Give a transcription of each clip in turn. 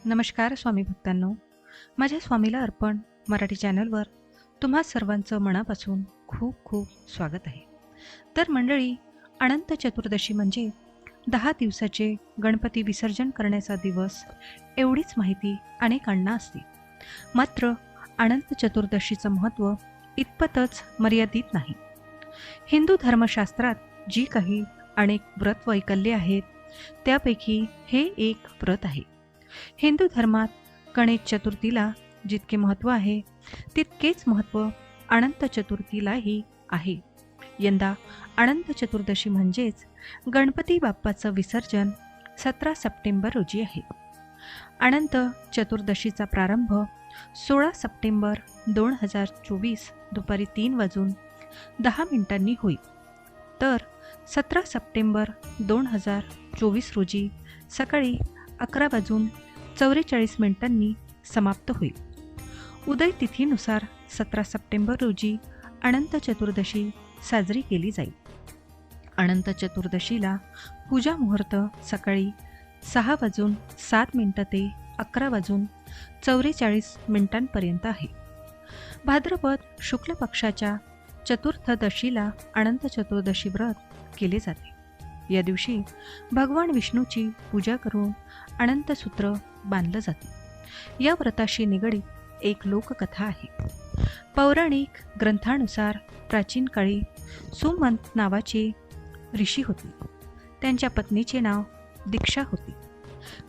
नमस्कार स्वामी भक्तांनो, माझ्या स्वामीला अर्पण मराठी चॅनलवर तुम्हा सर्वांचं मनापासून खूप खूप स्वागत आहे. तर मंडळी, अनंत चतुर्दशी म्हणजे 10 दिवसाचे गणपती विसर्जन करण्याचा दिवस एवढीच माहिती अनेकांना असते. मात्र अनंत चतुर्दशीचं महत्त्व इतपतच मर्यादित नाही. हिंदू धर्मशास्त्रात जी काही अनेक व्रत वैकल्ये आहेत त्यापैकी हे एक व्रत आहे. हिंदू धर्मात गणेश चतुर्थीला जितके महत्त्व आहे तितकेच महत्त्व अनंत चतुर्थीलाही आहे. यंदा अनंत चतुर्दशी म्हणजेच गणपती बाप्पाचं विसर्जन 17 सप्टेंबर रोजी आहे. अनंत चतुर्दशीचा प्रारंभ 16 सप्टेंबर 2024 दुपारी 3:10 होईल. तर 17 सप्टेंबर 2024 रोजी सकाळी 11:44 समाप्त होईल. उदय तिथीनुसार 17 सप्टेंबर रोजी अनंत चतुर्दशी साजरी केली जाईल. अनंत चतुर्दशीला पूजा मुहूर्त सकाळी 6:07 ते 11:44 पर्यंत आहे. भाद्रपद शुक्ल पक्षाच्या चतुर्थदशीला अनंत चतुर्दशी व्रत केले जाते. या दिवशी भगवान विष्णूची पूजा करून अनंत सूत्र बांधलं जाते. या व्रताशी निगडीत एक लोककथा आहे. पौराणिक ग्रंथानुसार प्राचीन काळी सुमंत नावाचे ऋषी होते. त्यांच्या पत्नीचे नाव दीक्षा होते.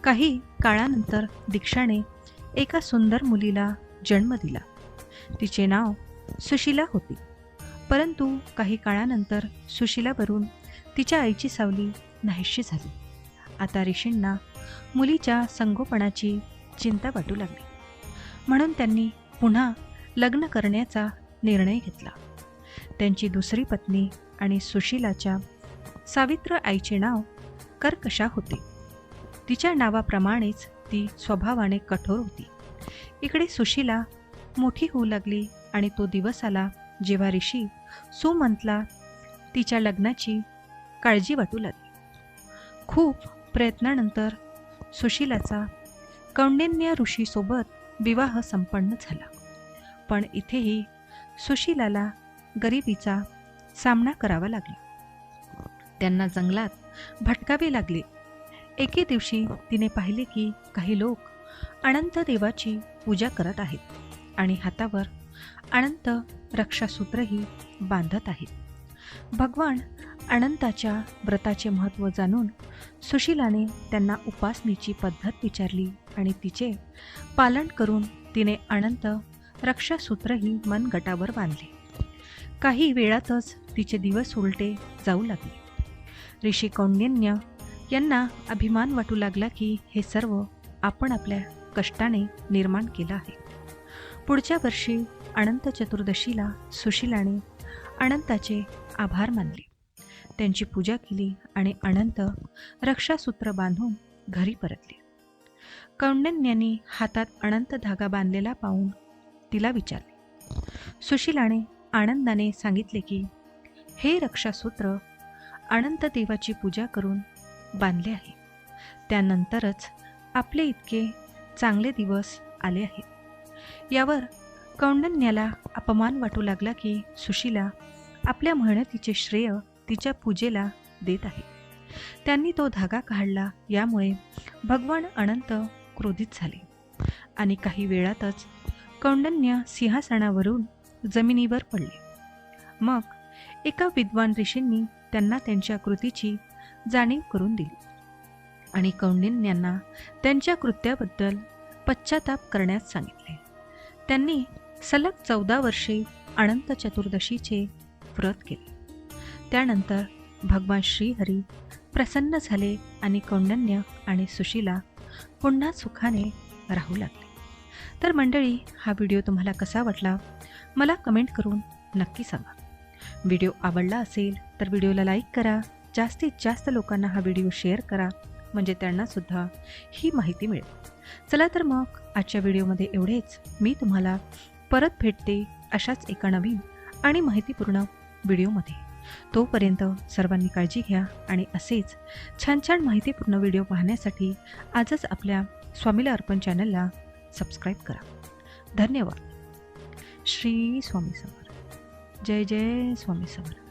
काही काळानंतर दीक्षाने एका सुंदर मुलीला जन्म दिला. तिचे नाव सुशीला होते. परंतु काही काळानंतर सुशीलावरून तिच्या आईची सावली नाहीशी झाली. आता ऋषींना मुलीच्या संगोपनाची चिंता वाटू लागली. म्हणून त्यांनी पुन्हा लग्न करण्याचा निर्णय घेतला. त्यांची दुसरी पत्नी आणि सुशीलाच्या सावित्र आईचे नाव कर्कशा होते. तिच्या नावाप्रमाणेच ती स्वभावाने कठोर होती. इकडे सुशीला मोठी होऊ लागली आणि तो दिवस आला जेव्हा ऋषी सुमंतला तिच्या लग्नाची काळजी वाटू लागली. खूप प्रयत्नानंतर सुशीलाचा कौंडिन्य ऋषीसोबत विवाह संपन्न झाला. पण इथेही सुशीलाला गरिबीचा सामना करावा लागला. त्यांना जंगलात भटकावे लागले. एके दिवशी तिने पाहिले की काही लोक अनंत देवाची पूजा करत आहेत आणि हातावर अनंत रक्षासूत्रही बांधत आहेत. भगवान अनंताच्या व्रताचे महत्त्व जाणून सुशीलाने त्यांना उपासनेची पद्धत विचारली आणि तिचे पालन करून तिने अनंत रक्षासूत्रही मनगटावर बांधले. काही वेळातच तिचे दिवस उलटे जाऊ लागले. ऋषी कौंडिन्य यांना अभिमान वाटू लागला की हे सर्व आपण आपल्या कष्टाने निर्माण केलं आहे. पुढच्या वर्षी अनंत चतुर्दशीला सुशीलाने अनंताचे आभार मानले, त्यांची पूजा केली आणि अनंत रक्षासूत्र बांधून घरी परतले. कौंडिन्यांनी हातात अनंत धागा बांधलेला पाहून तिला विचारले. सुशीलाने आनंदाने सांगितले की हे रक्षासूत्र अनंत देवाची पूजा करून बांधले आहे. त्यानंतरच आपले इतके चांगले दिवस आले आहेत. यावर कौंडिन्याला अपमान वाटू लागला की सुशीला आपल्या मेहनतीचे श्रेय तिच्या पूजेला देत आहे. त्यांनी तो धागा काढला. यामुळे भगवान अनंत क्रोधित झाले आणि काही वेळातच कौंडिन्य सिंहासनावरून जमिनीवर पडले. मग एका विद्वान ऋषींनी त्यांना त्यांच्या कृतीची जाणीव करून दिली आणि कौंडिन्यांना त्यांच्या कृत्याबद्दल पश्चाताप करण्यास सांगितले. त्यांनी सलग 14 वर्षे अनंत चतुर्दशीचे व्रत केले. त्यानंतर भगवान श्रीहरी प्रसन्न झाले आणि कौंडिन्य आणि सुशीला पुन्हा सुखाने राहू लागले. तर मंडळी, हा व्हिडिओ तुम्हाला कसा वाटला मला कमेंट करून नक्की सांगा. व्हिडिओ आवडला असेल तर व्हिडिओला लाईक करा. जास्तीत जास्त लोकांना हा व्हिडिओ शेअर करा म्हणजे त्यांनासुद्धा ही माहिती मिळेल. चला तर मग आजच्या व्हिडिओमध्ये एवढेच. मी तुम्हाला परत भेटते अशाच एका नवीन आणि माहितीपूर्ण व्हिडिओमध्ये. तोपर्यंत सर्वांनी काळजी घ्या आणि असेच छान छान माहितीपूर्ण व्हिडिओ पाहण्यासाठी आजच आपल्या स्वामीला अर्पण चॅनलला सबस्क्राईब करा. धन्यवाद. श्री स्वामी समर्थ. जय जय स्वामी समर्थ.